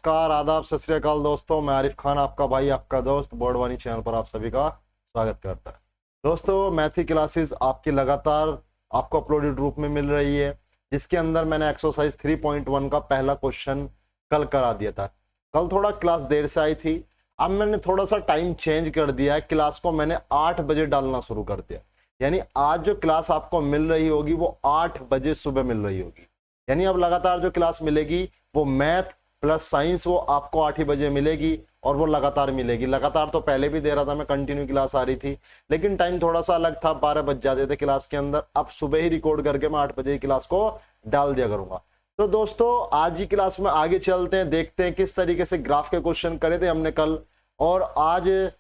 नमस्कार, आदाब, सत श्री अकाल दोस्तों। मैं आरिफ खान, आपका भाई, आपका दोस्त, बोर्डवानी चैनल पर आप सभी का स्वागत करता है। दोस्तों, मैथी क्लासेस आपकी लगातार आपको अपलोडेड रूप में मिल रही है, जिसके अंदर मैंने एक्सरसाइज 3.1 का पहला क्वेश्चन कल करा दिया था। कल थोड़ा क्लास देर से आई थी, अब मैंने थोड़ा सा टाइम चेंज कर दिया है। क्लास को मैंने 8 बजे डालना शुरू कर दिया, यानी आज जो क्लास आपको मिल रही होगी वो 8 बजे सुबह मिल रही होगी। यानी अब लगातार जो क्लास मिलेगी वो मैथ प्लस साइंस वो आपको 8 ही बजे मिलेगी और वो लगातार मिलेगी। लगातार तो पहले भी दे रहा था मैं, कंटिन्यू क्लास आ रही थी, लेकिन टाइम थोड़ा सा अलग था, 12 बज जाते थे क्लास के अंदर। अब सुबह ही रिकॉर्ड करके मैं 8 बजे की क्लास को डाल दिया करूंगा। तो दोस्तों, आज ही क्लास में आगे चलते हैं, देखते हैं किस तरीके से ग्राफ के क्वेश्चन करे थे हमने कल, और आज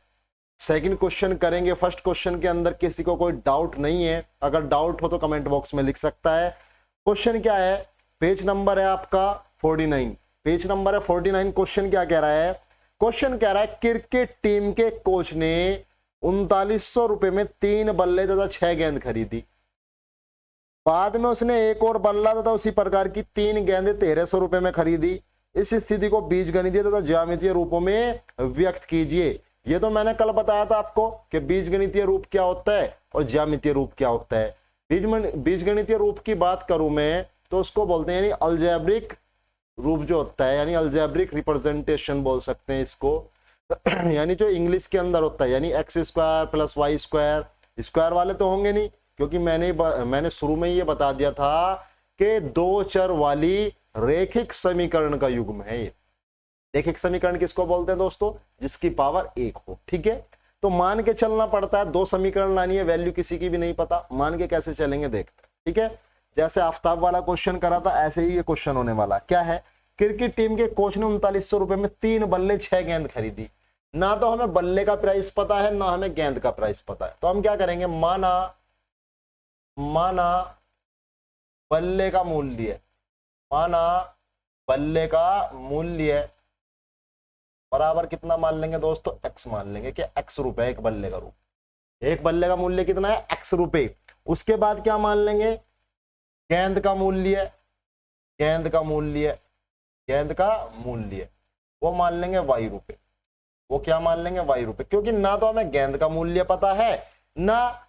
सेकंड क्वेश्चन करेंगे। फर्स्ट क्वेश्चन के अंदर किसी को कोई डाउट नहीं है? अगर डाउट हो तो कमेंट बॉक्स में लिख सकता है। क्वेश्चन क्या है? पेज नंबर है आपका 49, पेज नंबर है 49। क्वेश्चन क्या कह रहा है? क्वेश्चन कह रहा है क्रिकेट टीम के कोच ने 3900 रुपए में 3 बल्ले तथा 6 गेंद खरीदी। बाद में उसने एक और बल्ला तथा उसी प्रकार की 3 गेंदें 1300 रुपए में खरीदी। इस स्थिति को बीजगणितीय तथा ज्यामितीय रूपों में व्यक्त कीजिए। ये तो मैंने कल बताया था आपको कि बीजगणितीय रूप क्या होता है और ज्यामितीय रूप क्या होता है। बीजगणितीय रूप की बात करूं मैं तो उसको बोलते हैं यानी अलजेब्रिक रूप जो होता है, यानी अलजेब्रिक रिप्रेजेंटेशन बोल सकते हैं इसको। यानी जो इंग्लिश के अंदर होता है, यानी X square plus Y square, square वाले तो होंगे नहीं, क्योंकि मैंने शुरू में ये बता दिया था कि 2 चर वाली रेखिक समीकरण का युग्म है ये। रेखिक समीकरण किसको बोलते हैं दोस्तों? जिसकी पावर 1 हो। ठीक है, तो मान के चलना पड़ता है। 2 समीकरण लानी है, वैल्यू किसी की भी नहीं पता, मान के कैसे चलेंगे देखते हैं। ठीक है, जैसे आफ्ताब वाला क्वेश्चन करा था ऐसे ही ये क्वेश्चन होने वाला। क्या है? क्रिकेट टीम के कोच ने 3900 रुपए में 3 बल्ले 6 गेंद खरीदी। ना तो हमें बल्ले का प्राइस पता है, ना हमें गेंद का प्राइस पता है, तो हम क्या करेंगे? माना बल्ले का मूल्य, बराबर कितना मान लेंगे दोस्तों? x मान लेंगे कि x रुपए एक बल्ले का रूप। एक बल्ले का मूल्य कितना है? x रुपए। उसके बाद क्या मान लेंगे? गेंद का मूल्य वो मान लेंगे y रुपए। वो क्या मान लेंगे? y रुपए, क्योंकि ना तो हमें गेंद का मूल्य पता है, ना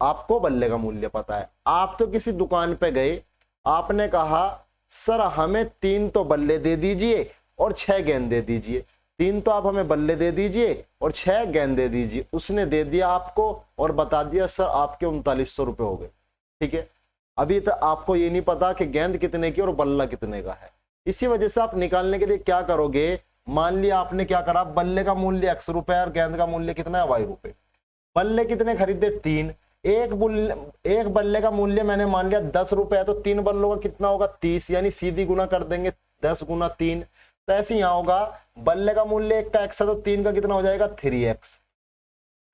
आपको बल्ले का मूल्य पता है। आप तो किसी दुकान पे गए, आपने कहा सर हमें 3 तो बल्ले दे दीजिए और 6 गेंद दे दीजिए। 3 तो आप हमें बल्ले दे दीजिए और 6 गेंद दे दीजिए। उसने दे दिया आपको और बता दिया सर आपके 3900 रुपए हो गए। ठीक है, अभी तो आपको ये नहीं पता कि गेंद कितने की और बल्ला कितने का है। इसी वजह से आप निकालने के लिए क्या करोगे? मान लिया आपने क्या करा, बल्ले का मूल्य x रुपए और गेंद का मूल्य कितना है? y रुपए। बल्ले कितने खरीदे? 3। एक बल्ले का मूल्य मैंने मान लिया 10 रुपए है, तो 3 बल्लों का कितना होगा? 30, यानी सीधी गुना कर देंगे 10 गुना 3। तो ऐसे यहां होगा बल्ले का मूल्य 1 का x है, तो 3 का कितना हो जाएगा? 3x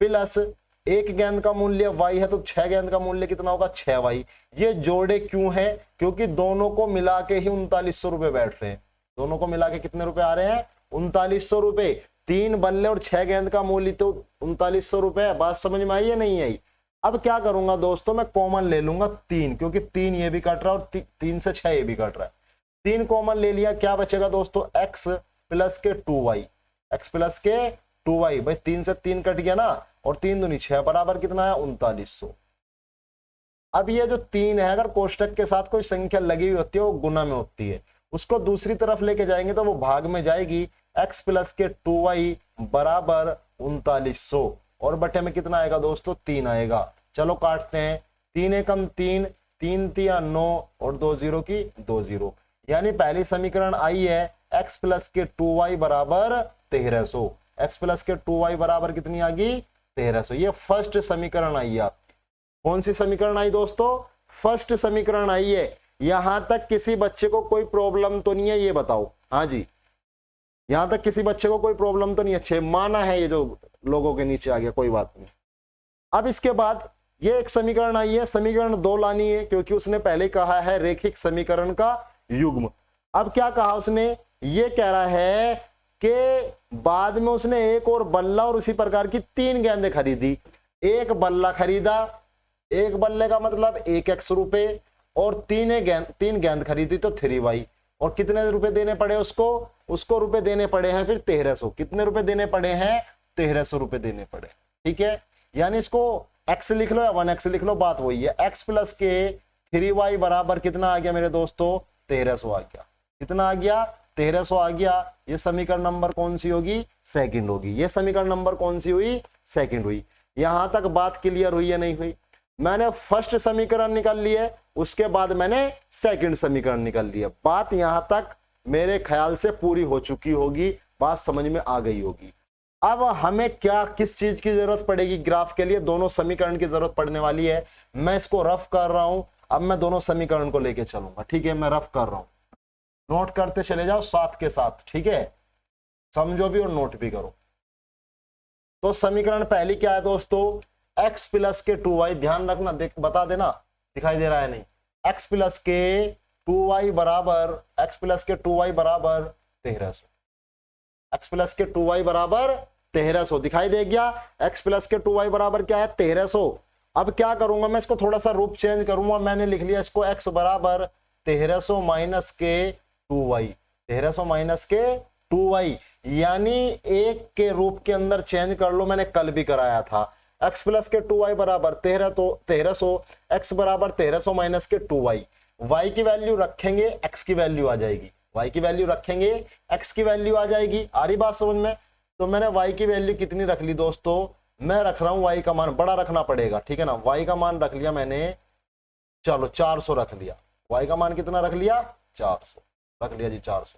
प्लस 1 गेंद का मूल्य y है, तो 6 गेंद का मूल्य कितना होगा? 6y। ये जोड़े क्यों है? क्योंकि दोनों को मिला के ही 3900 रुपए बैठ रहे हैं। दोनों को मिला के कितने रुपए आ रहे हैं? 3900 रुपए। 3 बल्ले और 6 गेंद का मूल्य तो 3900 रुपए। बात समझ में आई या नहीं आई? अब क्या करूंगा दोस्तों, मैं कॉमन ले लूंगा 3, क्योंकि 3 ये भी कट रहा है और 3 से 6 ये भी कट रहा है। 3 कॉमन ले लिया, क्या बचेगा दोस्तों? x प्लस के 2y, भाई 3 से 3 कट गया ना, और 3 दूनी 6 बराबर कितना है? 3900। अब ये जो 3 है, अगर कोष्टक के साथ कोई संख्या लगी हुई होती है वो गुना में होती है, उसको दूसरी तरफ लेके जाएंगे तो वो भाग में जाएगी। x प्लस के 2y बराबर 3900, और बटे में कितना आएगा दोस्तों? 3 आएगा। चलो काटते हैं, 3 एकम 3, 3 तिया 9 और 2 जीरो की 2 जीरो, यानी पहली समीकरण आई है x प्लस के 2y बराबर 1300। x प्लस के 2y बराबर कितनी आ गई? 1300। ये फर्स्ट समीकरण आई है आपकी। कौन सी समीकरण आई दोस्तों? फर्स्ट समीकरण आई है। यहां तक किसी बच्चे को कोई प्रॉब्लम तो नहीं है? ये बताओ। हाँ जी, यहां तक किसी बच्चे को कोई प्रॉब्लम तो नहीं है? 6 माना है, ये जो लोगों के नीचे आ गया, कोई बात नहीं। अब इसके बाद ये एक समीकरण आई है, समीकरण 2 लानी है, क्योंकि उसने पहले कहा है रेखिक समीकरण का युग्म। अब क्या कहा उसने? ये कह रहा है कि बाद में उसने एक और बल्ला और उसी प्रकार की 3 गेंदें खरीदी। एक बल्ला खरीदा, एक बल्ले का मतलब 1x रुपए, और 3 गेंद खरीदी तो 3y, और कितने रुपए देने पड़े उसको? उसको रुपए देने पड़े हैं फिर 1300। कितने रुपए देने पड़े हैं? 1300 रुपए देने पड़े। ठीक है, यानी इसको x लिख लो या 1x लिख लो, बात वही है। x प्लस के 3y बराबर कितना आ गया मेरे दोस्तों? 1300 आ गया। कितना आ गया? 1300 आ गया। ये समीकरण नंबर कौन सी होगी? सेकंड होगी। ये समीकरण नंबर कौन सी हुई? सेकंड हुई। यहां तक बात क्लियर हुई या नहीं हुई? मैंने फर्स्ट समीकरण निकाल लिया, उसके बाद मैंने सेकंड समीकरण निकाल लिया। बात यहां तक मेरे ख्याल से पूरी हो चुकी होगी, बात समझ में आ गई होगी। अब हमें क्या किस चीज की जरूरत पड़ेगी ग्राफ के लिए? दोनों समीकरण की जरूरत पड़ने वाली है। मैं इसको रफ कर रहा हूं, अब मैं दोनों समीकरण को लेके चलूंगा। ठीक है, मैं रफ कर रहा हूं, नोट करते चले जाओ साथ के साथ। ठीक है, समझो भी और नोट भी करो। तो समीकरण पहली क्या है दोस्तों? x प्लस के 2y, ध्यान रखना, बता देना दिखाई दे रहा है नहीं। x प्लस के 2y बराबर 1300। x प्लस के 2y बराबर 1300 दिखाई दे गया। x प्लस के 2y बराबर क्या है? 1300। अब क्या करूंगा मैं? इसको थोड़ा सा रूप चेंज करूंगा। मैंने लिख लिया इसको x बराबर 1300 माइनस के 2y। 1300 माइनस के 2y, यानी एक के रूप के अंदर चेंज कर लो। मैंने कल भी कराया था। x प्लस के 2y बराबर 1300, x बराबर 1300 माइनस के 2y। y की वैल्यू रखेंगे, x की वैल्यू आ जाएगी। y की वैल्यू रखेंगे, x की वैल्यू आ जाएगी। आ रही बात समझ में? तो मैंने y की वैल्यू कितनी रख ली दोस्तों? मैं रख रहा हूं y का मान बड़ा रखना पड़ेगा। ठीक है ना, y का मान रख लिया मैंने, चलो 400 रख लिया। y का मान कितना रख लिया? 400 रख लिया जी। 400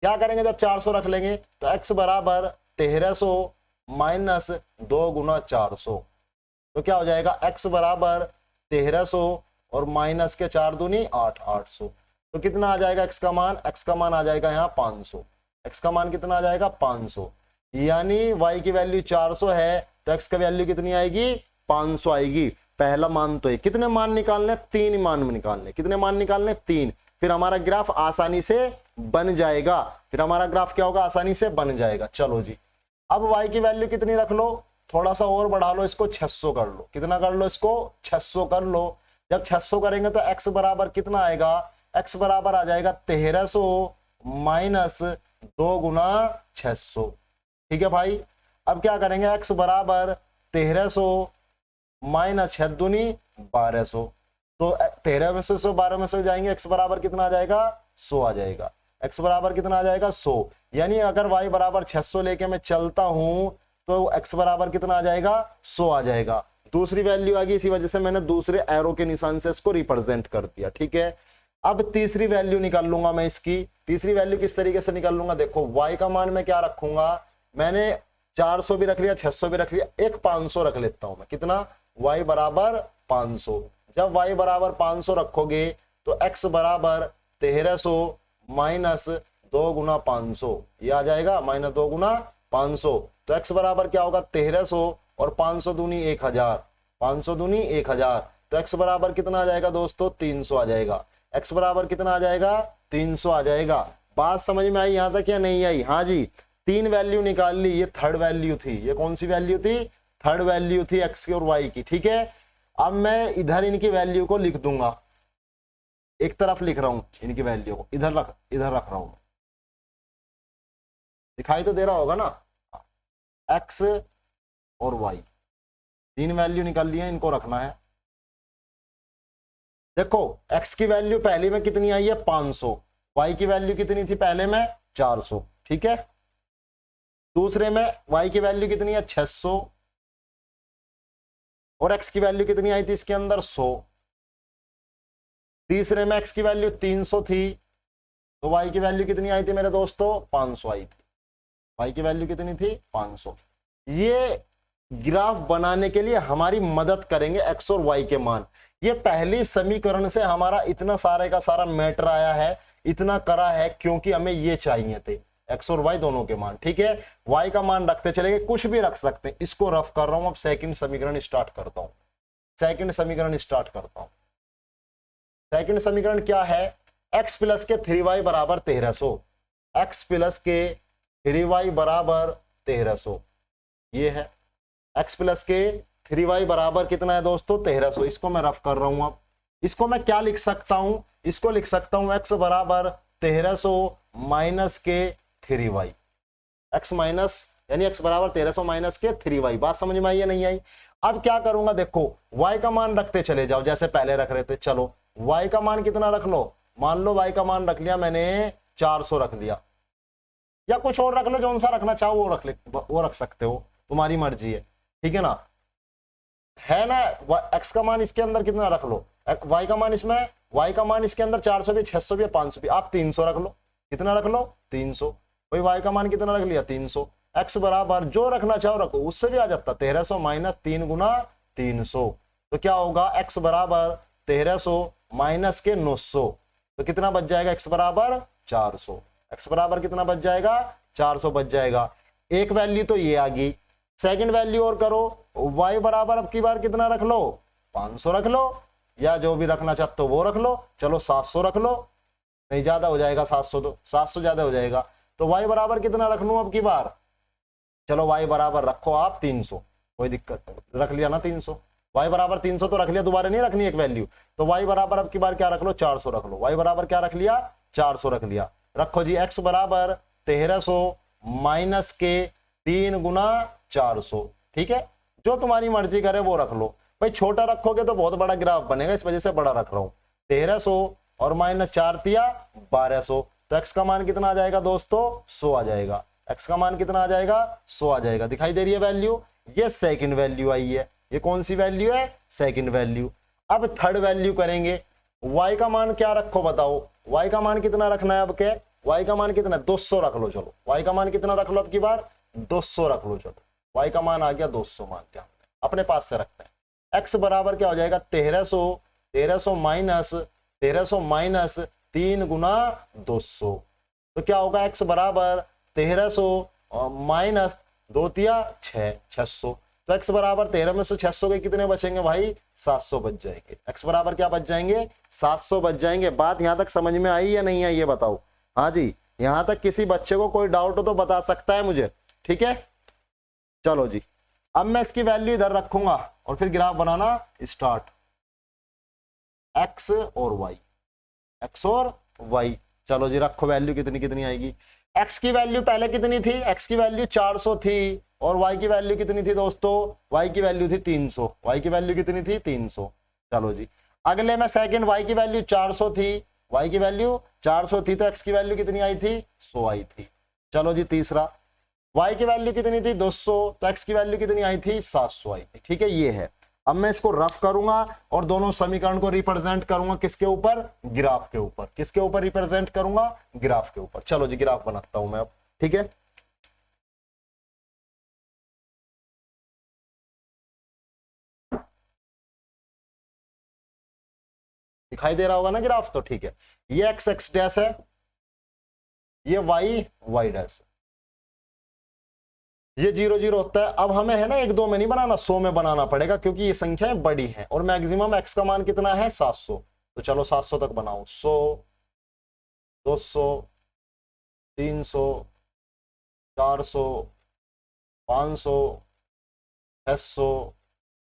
क्या करेंगे जब 400 रख लेंगे? तो x बराबर 1300 माइनस 2 गुना 400, तो क्या हो जाएगा? x बराबर 1300 और माइनस के 4 दूनी 8, 800। तो कितना आ जाएगा x का मान? x का मान आ जाएगा यहाँ 500। x का मान कितना आ जाएगा? 500। यानी y की वैल्यू 400 है, तो x का वैल्यू कितनी आएगी? 500 आएगी। पहला मान तो है। कितने मान निकालने? 3 मान निकालने। कितने मान निकालने? 3। फिर हमारा ग्राफ आसानी से बन जाएगा। फिर हमारा ग्राफ क्या होगा? आसानी से बन जाएगा। चलो जी, अब y की वैल्यू कितनी रख लो? थोड़ा सा और बढ़ा लो इसको, 600 कर लो। कितना कर लो इसको? 600 कर लो। जब 600 करेंगे तो x बराबर कितना आएगा? x बराबर आ जाएगा 1300 माइनस 2 गुना 600। ठीक है भाई, अब क्या करेंगे? x बराबर 1300 माइनस 6 दूनी 1200। तो 13 में से 12 में से जाएंगे, x बराबर कितना आ जाएगा? 100 आ जाएगा। x बराबर कितना आ जाएगा? 100। यानी अगर y बराबर 600 लेके मैं चलता हूं तो x बराबर कितना आ जाएगा? 100 आ जाएगा। दूसरी वैल्यू आ गई, इसी वजह से मैंने दूसरे एरो के निशान से इसको रिप्रेजेंट कर दिया। ठीक है, अब तीसरी वैल्यू निकाल लूंगा मैं इसकी। तीसरी वैल्यू किस तरीके से निकाल लूंगा? देखो, y का मान मैं क्या रखूंगा? मैंने 400 भी रख लिया, 600 भी रख लिया, एक 500 रख लेता हूं मैं। कितना? y बराबर 500। जब y बराबर 500 रखोगे तो x बराबर 1300 माइनस 2 गुना 500, ये आ जाएगा माइनस 2 गुना 500। तो x बराबर क्या होगा? 1300 और 500 दूनी 1000, 500 दूनी 1000। तो x बराबर कितना आ जाएगा दोस्तों? 300 आ जाएगा। x बराबर कितना आ जाएगा? 300 आ जाएगा। बात समझ में आई यहां तक या नहीं आई? हाँ जी, 3 वैल्यू निकाल ली। ये थर्ड वैल्यू थी। ये कौन सी वैल्यू थी? थर्ड वैल्यू थी x की और y की। ठीक है, अब मैं इधर इनकी वैल्यू को लिख दूंगा। एक तरफ लिख रहा हूं इनकी वैल्यू को, इधर रख रहा हूं। दिखाई तो दे रहा होगा ना? x और y, 3 वैल्यू निकाल लिए, इनको रखना है। देखो, x की वैल्यू पहले में कितनी आई है? 500। y की वैल्यू कितनी थी पहले में? 400। ठीक है, दूसरे में y की वैल्यू कितनी है? 600। और x की वैल्यू कितनी आई थी इसके अंदर? 100। तीसरे में x की वैल्यू 300 थी, तो y की वैल्यू कितनी आई थी मेरे दोस्तों? 500 आई थी। y की वैल्यू कितनी थी? 500। ये ग्राफ बनाने के लिए हमारी मदद करेंगे x और y के मान। ये पहली समीकरण से हमारा इतना सारे का सारा मैटर आया है, इतना करा है, क्योंकि हमें ये चाहिए थे, x और y दोनों के मान। ठीक है, y का मान रखते चलेंगे, कुछ भी रख सकते हैं। इसको रफ कर रहा हूं। अब सेकंड समीकरण स्टार्ट करता हूं। सेकंड समीकरण स्टार्ट करता हूं। सेकंड समीकरण क्या है? x प्लस के 3y बराबर 1300। x प्लस के 3y बराबर 1300, ये है। x प्लस के 3y बराबर कितना है दोस्तों? 1300। इसको मैं रफ कर रहा हूं। अब इसको मैं क्या लिख सकता हूं? इसको लिख सकता हूं x बराबर 1300 माइनस के 3y, x माइनस यानी x बराबर 1300 माइनस के 3y। बात समझ में आई या नहीं आई? अब क्या करूंगा, देखो y का मान रखते चले जाओ जैसे पहले रख रहे थे। चलो y का मान कितना रख लो, मान लो y का मान रख लिया मैंने 400 रख लिया, या कुछ और रख लो, जो सा रखना चाहो वो रख ले, वो रख सकते हो, तुम्हारी मर्जी है, ठीक है ना, है ना। x का मान इसके अंदर कितना रख लो, y का मान इसमें, y का मान इसके अंदर 400 भी, 600 भी, 500 भी, आप 300 रख लो। कितना रख लो, 300। भाई y का मान कितना रख लिया, 300। x बराबर जो रखना चाहो रखो, उससे भी आ जाता 1300 माइनस 3 गुना 300, तो क्या होगा x बराबर 1300 माइनस के 900, तो कितना बच जाएगा, x बराबर 400। x बराबर कितना बच जाएगा, 400 बच जाएगा। एक वैल्यू तो ये आ गई, सेकंड वैल्यू और करो, y बराबर अब की बार कितना रख लो, 500 रख लो, या जो भी रखना चाहते हो वो रख लो। चलो 700 रख लो, नहीं ज्यादा हो जाएगा 700, तो 700 ज्यादा हो जाएगा, तो y बराबर कितना रख लूं अब की बार, चलो y बराबर रखो आप 300, कोई दिक्कत नहीं, रख लिया ना 300, y बराबर 300 तो रख लिया, दोबारा नहीं रखनी एक वैल्यू, तो y बराबर अब की बार क्या रख लो, 400 रख लो। y बराबर क्या रख लिया, 400 रख लिया। रखो जी x बराबर 1300 माइनस के 3 गुना 400, ठीक है, जो तुम्हारी मर्जी करे वो रख लो। भाई छोटा रखोगे तो बहुत बड़ा ग्राफ बनेगा, इस वजह से बड़ा रख रहा हूं। 1300 और माइनस 4 दिया 1200, तो x का मान कितना आ जाएगा दोस्तों, 100 आ जाएगा। x का मान कितना आ जाएगा, 100 आ जाएगा। दिखाई दे रही है वैल्यू, ये सेकंड वैल्यू आई है। ये कौन सी वैल्यू है, सेकंड वैल्यू। अब थर्ड वैल्यू करेंगे, y का मान क्या रखो बताओ, y का मान कितना रखना है अब के, y का मान कितना, 200 रख लो। चलो y का मान कितना रख लो अब की बार, 200 रख लो। चलो y का मान आ गया 200, मान क्या अपने पास से रखते हैं। x बराबर क्या हो जाएगा, 1300 माइनस 3 गुना 200, तो क्या होगा, x बराबर 1300 माइनस 2 तिया 600, तो x बराबर 13 में से 600 के कितने बचेंगे भाई, 700 बच जाएंगे। x बराबर क्या बच जाएंगे, 700 बच जाएंगे। बात यहां तक समझ में आई या नहीं आई ये बताओ। हाँ जी, यहां तक किसी बच्चे को कोई डाउट हो तो बता सकता है मुझे, ठीक है। चलो जी, अब मैं इसकी वैल्यू इधर रखूंगा और फिर ग्राफ बनाना स्टार्ट। x और y, x और y, चलो जी रखो वैल्यू कितनी कितनी आएगी। x की वैल्यू पहले कितनी थी, x की वैल्यू 400 थी, और y की वैल्यू कितनी थी दोस्तों, y की वैल्यू थी 300, y की वैल्यू कितनी थी 300। चलो जी, अगले में सेकंड y की वैल्यू 400 थी, y की वैल्यू 400 थी, तो x की वैल्यू कितनी आई थी, 100 आई थी। चलो जी तीसरा, y की वैल्यू कितनी थी 200, तो x की वैल्यू कितनी आई थी, 700 आई थी, ठीक है। ये है, अब मैं इसको रफ करूंगा और दोनों समीकरण को रिप्रेजेंट करूंगा किसके ऊपर, ग्राफ के ऊपर। किसके ऊपर रिप्रेजेंट करूंगा, ग्राफ के ऊपर। चलो जी ग्राफ बनाता हूं मैं अब, ठीक है। दिखाई दे रहा होगा ना ग्राफ, तो ठीक है। ये x x डैश है, ये y y डैश है, ये 0 0 होता है। अब हमें है ना 1 2 में नहीं बनाना, 100 में बनाना पड़ेगा, क्योंकि ये संख्याएं बड़ी हैं और मैक्सिमम x का मान कितना है, 700। तो चलो 700 तक बनाओ, 100 200 300 400 500 600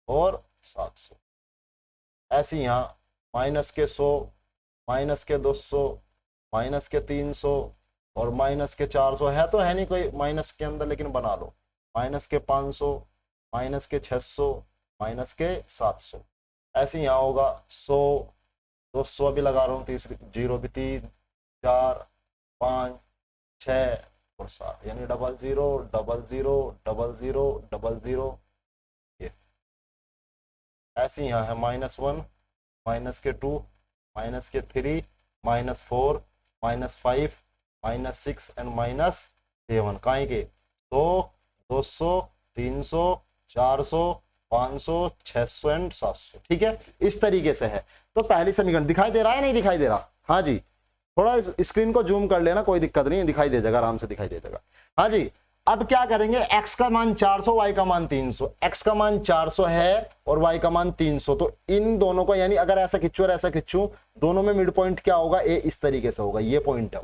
और 700। ऐसे यहां माइनस के 100 माइनस के 200 माइनस के 300 और माइनस के 400 है, तो है नहीं कोई माइनस के अंदर, लेकिन बना लो। माइनस के 500 माइनस के 600 माइनस के 700। ऐसे यहाँ होगा 100 200 भी लगा रहा हूँ, तीसरी 0 भी, 3 4 5 6 और 7, यानी 00 00 00 00। ये ऐसे यहाँ है -1 माइनस के 2 माइनस के 3 -4 -5 -6 एंड -7। कहीं के 100 200 300 400 500 600 एंड 700, ठीक है। इस तरीके से है। तो पहली समीकरण दिखाई दे रहा है, नहीं दिखाई दे रहा, हाँ जी, थोड़ा स्क्रीन को जूम कर लेना, कोई दिक्कत नहीं, दिखाई दे जाएगा, आराम से दिखाई दे जाएगा। हाँ जी, अब क्या करेंगे, x का मान 400 y का मान 300। x का मान 400 है और y का मान 300, तो इन दोनों को, यानी अगर ऐसा खिंचू और ऐसा खिंचू, दोनों में मिड पॉइंट क्या होगा, ए इस तरीके से होगा, ये पॉइंट है,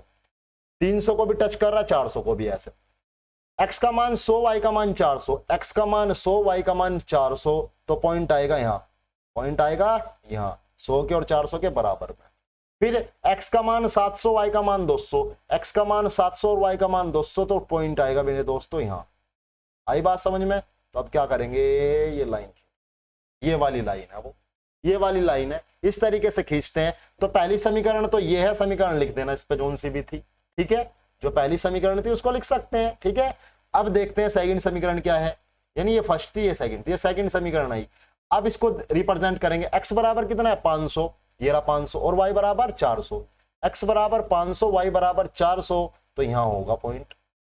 300 को भी टच कर रहा, 400 को भी ऐसे। x का मान 100 y का मान 400, x का मान 100 y का मान 400, तो पॉइंट आएगा यहाँ, पॉइंट आएगा यहाँ 100 के और 400 के बराबर में, फिर x का मान 700, y का मान 200, x का मान 700 और y का मान 200, तो पॉइंट आएगा मेरे दोस्तों यहाँ। आई बात समझ में? तो अब क्या करेंगे, ये लाइन, ये वाली लाइन है वो, ये वाली लाइन है, इस तरीके से खींचते हैं। तो पहली समीकरण तो ये है, समीकरण लिख देना इस पे जोन सी भी थी, ठीक है, जो पहली समीकरण थी उसको लिख सकते हैं, ठीक है। अब देखते हैं सेकंड समीकरण क्या है, यानी ये फर्स्ट थी, ये सेकंड थी, ये सेकंड समीकरण आई। अब इसको रिप्रेजेंट करेंगे, x बराबर कितना है 500, ये रहा 500, और y बराबर 400, x बराबर 500, y बराबर 400, तो यहाँ होगा पॉइंट।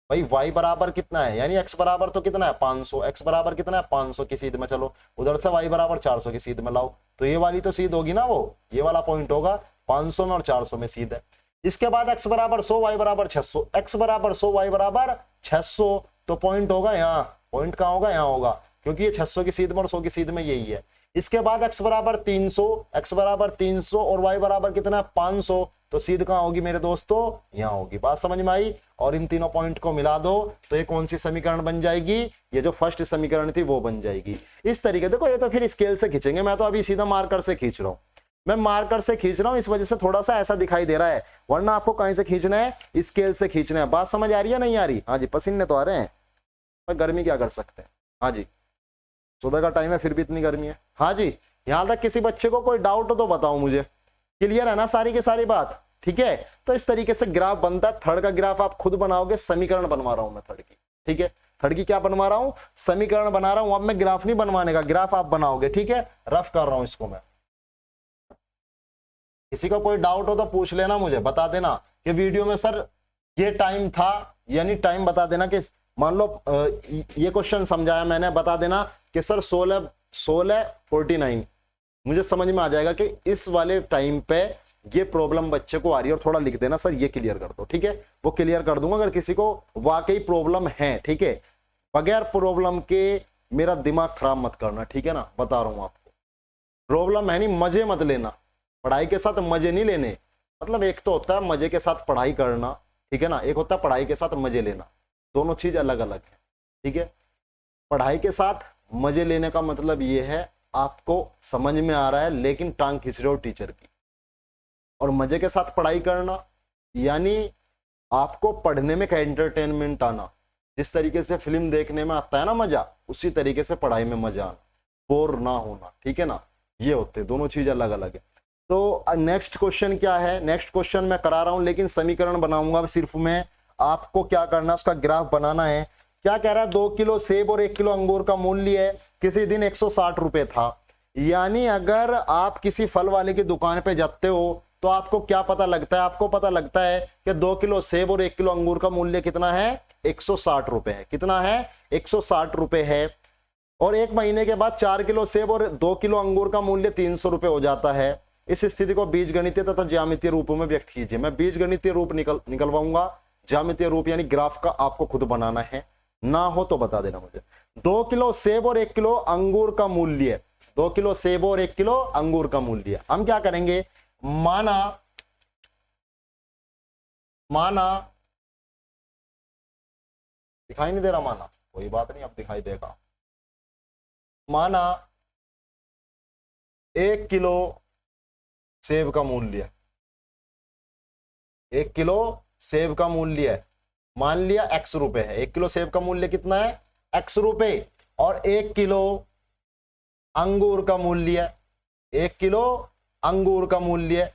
भाई y बराबर कितना है, यानी x बराबर तो कितना है 500, x बराबर कितना है 500 की सीध में, चलो उधर से y बराबर 400 की सीध में लाओ, तो ये वाली तो सीध होगी ना, वो ये वाला पॉइंट होगा 500 में और 400 में सीध है। इसके बाद x बराबर 100, y बराबर 600, x बराबर 100, y बराबर 600, तो पॉइंट होगा यहाँ, पॉइंट कहाँ होगा, यहाँ होगा, क्योंकि ये 600 की सीध में और 100 की सीध में यही है। इसके बाद x बराबर 300, x बराबर 300 और y बराबर कितना 500, तो सीध कहाँ होगी मेरे दोस्तों, यहाँ होगी। बात समझ में आई? और इन तीनों पॉइंट को मिला दो तो ये कौन सी समीकरण बन जाएगी, ये जो फर्स्ट समीकरण थी वो बन जाएगी। इस तरीके देखो, ये तो फिर स्केल से खींचेंगे, मैं तो अभी सीधा मार्कर से खींच रहा हूँ, मैं मार्कर से खींच रहा हूं, इस वजह से थोड़ा सा ऐसा दिखाई दे रहा है, वरना आपको कहीं से खींचना है, स्केल से खींचना है। बात समझ आ रही है नहीं आ रही? हाँ जी, पसीने तो आ रहे हैं, पर गर्मी क्या कर सकते हैं। हाँ जी, सुबह का टाइम है फिर भी इतनी गर्मी है। हाँ जी, यहां तक किसी बच्चे को कोई डाउट हो तो बताओ मुझे, क्लियर है ना सारी की सारी बात? ठीक है, तो इस तरीके से ग्राफ बनता है। थर्ड का ग्राफ आप खुद बनाओगे, समीकरण बनवा रहा हूं मैं थर्ड की, ठीक है, थर्ड की क्या बनवा रहा हूं, समीकरण बना रहा हूं। अब मैं ग्राफ नहीं बनवाने का, ग्राफ आप बनाओगे, ठीक है, रफ कर रहा हूं इसको मैं। किसी का कोई डाउट हो तो पूछ लेना, मुझे बता देना कि वीडियो में सर ये टाइम था, यानी टाइम बता देना कि मान लो ये क्वेश्चन समझाया मैंने, बता देना कि सर 16:49, मुझे समझ में आ जाएगा कि इस वाले टाइम पे ये प्रॉब्लम बच्चे को आ रही है, और थोड़ा लिख देना सर ये क्लियर कर दो, ठीक है, वो क्लियर कर दूंगा अगर किसी को वाकई प्रॉब्लम है, ठीक है। बगैर प्रॉब्लम के मेरा दिमाग खराब मत करना, ठीक है ना, बता रहा हूं आपको। प्रॉब्लम है नहीं, मजे मत लेना, पढ़ाई के साथ मजे नहीं लेने। मतलब एक तो होता है मजे के साथ पढ़ाई करना, ठीक है ना, एक होता है पढ़ाई के साथ मजे लेना, दोनों चीज अलग अलग है, ठीक है। पढ़ाई के साथ मजे लेने का मतलब ये है आपको समझ में आ रहा है लेकिन टांग खींच रहे हो टीचर की, और मजे के साथ पढ़ाई करना यानी आपको पढ़ने में का एंटरटेनमेंट आना, जिस तरीके से फिल्म देखने में आता है ना मजा, उसी तरीके से पढ़ाई में मजा आना, बोर ना होना, ठीक है ना, ये होते दोनों चीज अलग अलग है। तो नेक्स्ट क्वेश्चन क्या है, नेक्स्ट क्वेश्चन मैं करा रहा हूं लेकिन समीकरण बनाऊंगा सिर्फ मैं, आपको क्या करना, उसका ग्राफ बनाना है। क्या कह रहा है, 2 किलो सेब और 1 किलो अंगूर का मूल्य है किसी दिन 160 रुपए था। यानी अगर आप किसी फल वाले की दुकान पे जाते हो तो आपको क्या पता लगता है, आपको पता लगता है कि 2 किलो सेब और 1 किलो अंगूर का मूल्य कितना है, 160 रुपए है। कितना है, 160 रुपए है। और एक महीने के बाद 4 किलो सेब और 2 किलो अंगूर का मूल्य 300 रुपए हो जाता है। इस स्थिति को बीजगणितीय तथा ज्यामितीय रूपों में व्यक्त कीजिए। मैं बीजगणितीय रूप निकलवाऊंगा, ज्यामितीय रूप यानी ग्राफ का आपको खुद बनाना है, ना हो तो बता देना मुझे। 2 किलो सेब और 1 किलो अंगूर का मूल्य, 2 किलो सेब और 1 किलो अंगूर का मूल्य। हम क्या करेंगे, माना दिखाई नहीं दे रहा, माना कोई बात नहीं, अब दिखाई देगा। माना 1 किलो सेब का मूल्य, 1 किलो सेब का मूल्य है, मान लिया x रुपए है। 1 किलो सेब का मूल्य कितना है, x रुपए। और 1 किलो अंगूर का मूल्य, 1 किलो अंगूर का मूल्य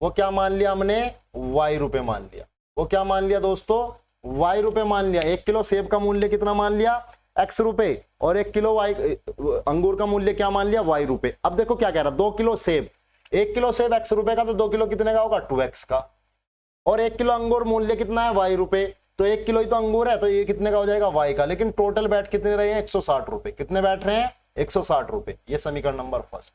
वो क्या मान लिया हमने, y रुपए मान लिया। वो क्या मान लिया दोस्तों, y रुपए मान लिया। 1 किलो सेब का मूल्य कितना मान लिया, x रुपए, और 1 किलो अंगूर का मूल्य क्या मान लिया, y रुपए। अब देखो क्या कह रहा है, 2 किलो सेब, 1 किलो सेब x रुपए का, तो 2 किलो कितने का होगा, 2x का। और 1 किलो अंगूर मूल्य कितना है, y रुपए, तो 1 किलो ही तो अंगूर है, तो ये कितने का हो जाएगा, y का। लेकिन टोटल बैठ कितने रहे हैं, 160 रुपए। कितने बैठ रहे हैं, 160 रुपए। ये समीकरण नंबर फर्स्ट,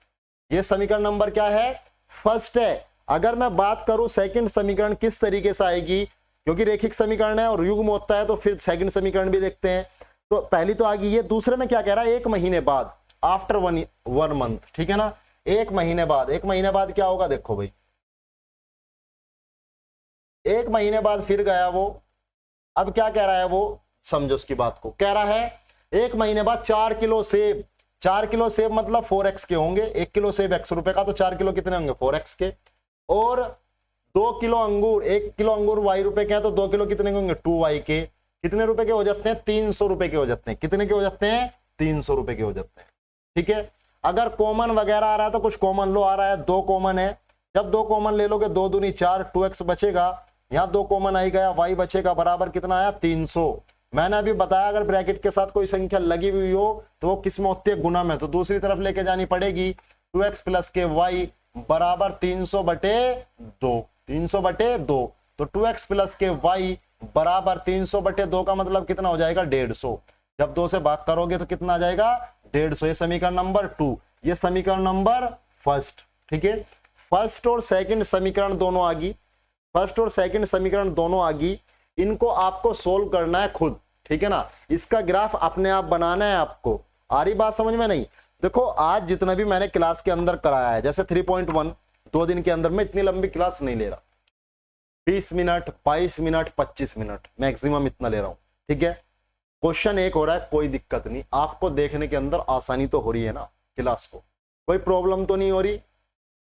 ये समीकरण नंबर क्या है, फर्स्ट है। अगर मैं बात करूं सेकंड समीकरण किस तरीके से आएगी, क्योंकि रेखिक समीकरण है और युग्म होता है, तो फिर सेकंड समीकरण भी देखते हैं। तो पहली तो आ गई ये, दूसरे में क्या कह रहा है, 1 महीने बाद, आफ्टर वन मंथ, ठीक है ना, 1 महीने बाद। 1 महीने बाद क्या होगा, देखो भाई, 1 महीने बाद फिर गया वो, अब क्या कह रहा है वो, समझो उसकी बात को। कह रहा है 1 महीने बाद 4 किलो सेब, 4 किलो सेब मतलब 4x के होंगे। 1 किलो सेब x रुपए का, तो 4 किलो कितने होंगे, 4x के। और 2 किलो अंगूर, 1 किलो अंगूर y रुपए के हैं तो 2 किलो कितने के होंगे, 2y के। कितने रुपए के हो जाते हैं, 300 रुपए के हो जाते हैं। कितने के हो जाते हैं, 300 रुपए के हो जाते हैं। ठीक है, अगर कॉमन वगैरह आ रहा है तो कुछ कॉमन लो, आ रहा है 2 कॉमन है, जब 2 कॉमन ले लोगे 2 दूनी 4, 2x बचेगा, यहाँ 2 कॉमन आई गया, y बचेगा बराबर कितना आया, 300। मैंने अभी बताया अगर ब्रैकेट के साथ कोई संख्या लगी हुई हो तो वो किस में होती है, गुना में, तो दूसरी तरफ लेके जानी पड़ेगी। 2x प्लस के y बराबर 300 बटे 2, 300 बटे 2, तो 2x प्लस के y बराबर 300 बटे 2 का मतलब कितना हो जाएगा, 150। जब 2 से भाग करोगे तो कितना आ जाएगा, 150। ये समीकरण नंबर 2, ये समीकरण नंबर फर्स्ट। ठीक है, फर्स्ट और सेकंड समीकरण दोनों आ गई, फर्स्ट और सेकंड समीकरण दोनों आ गई। इनको आपको सोल्व करना है खुद, ठीक है ना, इसका ग्राफ अपने आप बनाना है आपको। आ रही बात समझ में नहीं? देखो आज जितना भी मैंने क्लास के अंदर कराया है, जैसे 3.1 2 दिन के अंदर, मैं इतनी लंबी क्लास नहीं ले रहा, 20 मिनट 22 मिनट 25 मिनट मैक्सिमम इतना ले रहा हूं। ठीक है, क्वेश्चन एक हो रहा है, कोई दिक्कत नहीं, आपको देखने के अंदर आसानी तो हो रही है ना, क्लास को कोई प्रॉब्लम तो नहीं हो रही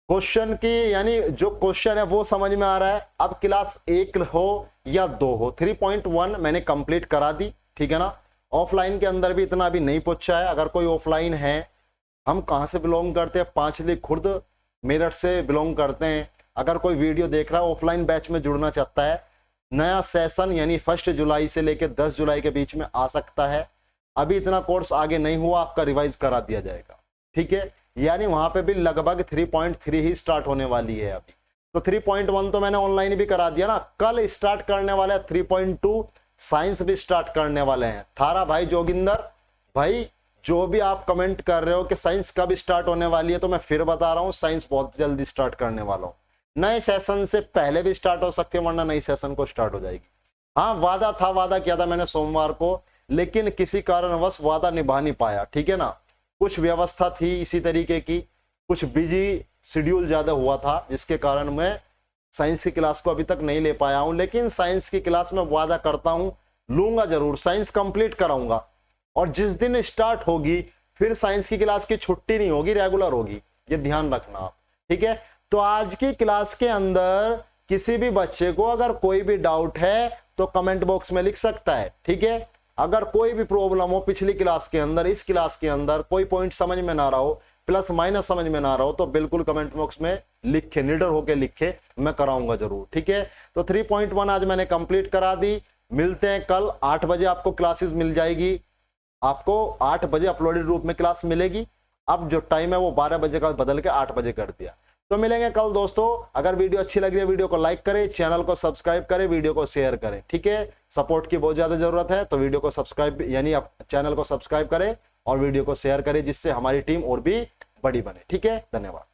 क्वेश्चन की, यानी जो क्वेश्चन है वो समझ में आ रहा है। अब क्लास 1 हो या 2 हो, 3.1 मैंने कंप्लीट करा दी, ठीक है ना। ऑफलाइन के अंदर भी इतना अभी नहीं पूछा है। अगर कोई ऑफलाइन है, हम कहां से बिलोंग करते हैं, पांचली खुर्द मेरठ से बिलोंग करते हैं। अगर कोई वीडियो देख रहा है ऑफलाइन बैच में जुड़ना चाहता है, नया सेशन यानी 1 जुलाई से लेकर 10 जुलाई के बीच में आ सकता है। अभी इतना कोर्स आगे नहीं हुआ, आपका रिवाइज करा दिया जाएगा। ठीक है, यानी वहां पे भी लगभग 3.3 ही स्टार्ट होने वाली है अभी। तो 3.1 तो मैंने ऑनलाइन भी करा दिया ना, कल स्टार्ट करने वाले हैं 3.2 साइंस भी स्टार्ट करने वाले हैं। थारा भाई जोगिंदर भाई, जो भी आप कमेंट कर रहे हो कि साइंस कब स्टार्ट होने वाली है, तो मैं फिर बता रहा हूं साइंस बहुत जल्दी स्टार्ट करने वाला हूं। नए सेशन से पहले भी स्टार्ट हो सकते हैं, वरना नई सेशन को स्टार्ट हो जाएगी। हाँ, वादा किया था मैंने सोमवार को, लेकिन किसी कारणवश वादा निभा नहीं पाया। ठीक है ना, कुछ व्यवस्था थी इसी तरीके की, कुछ बिजी शेड्यूल ज्यादा हुआ था, जिसके कारण मैं साइंस की क्लास को अभी तक नहीं ले पाया हूं। लेकिन साइंस की क्लास में वादा करता हूं लूंगा जरूर, साइंस कंप्लीट कराऊंगा। और जिस दिन स्टार्ट होगी फिर साइंस की क्लास की छुट्टी नहीं होगी, रेगुलर होगी, ये ध्यान रखना आप। ठीक है, तो आज की क्लास के अंदर किसी भी बच्चे को अगर कोई भी डाउट है तो कमेंट बॉक्स में लिख सकता है। ठीक है, अगर कोई भी प्रॉब्लम हो पिछली क्लास के अंदर, इस क्लास के अंदर कोई पॉइंट समझ में ना रहा हो, प्लस माइनस समझ में ना रहा हो, तो बिल्कुल कमेंट बॉक्स में लिखे, निडर होके लिखे, मैं कराऊंगा जरूर। ठीक है, तो 3.1 आज मैंने कंप्लीट करा दी। मिलते हैं कल 8 बजे, आपको क्लासेस मिल जाएगी। आपको 8 बजे अपलोडेड रूप में क्लास मिलेगी। अब जो टाइम है वो 12 बजे का बदल के 8 बजे कर दिया। तो मिलेंगे कल दोस्तों। अगर वीडियो अच्छी लग रही है, वीडियो को लाइक करें, चैनल को सब्सक्राइब करें, वीडियो को शेयर करें। ठीक है, सपोर्ट की बहुत ज्यादा जरूरत है, तो वीडियो को सब्सक्राइब यानी आप चैनल को सब्सक्राइब करें और वीडियो को शेयर करें, जिससे हमारी टीम और भी बड़ी बने। ठीक है, धन्यवाद।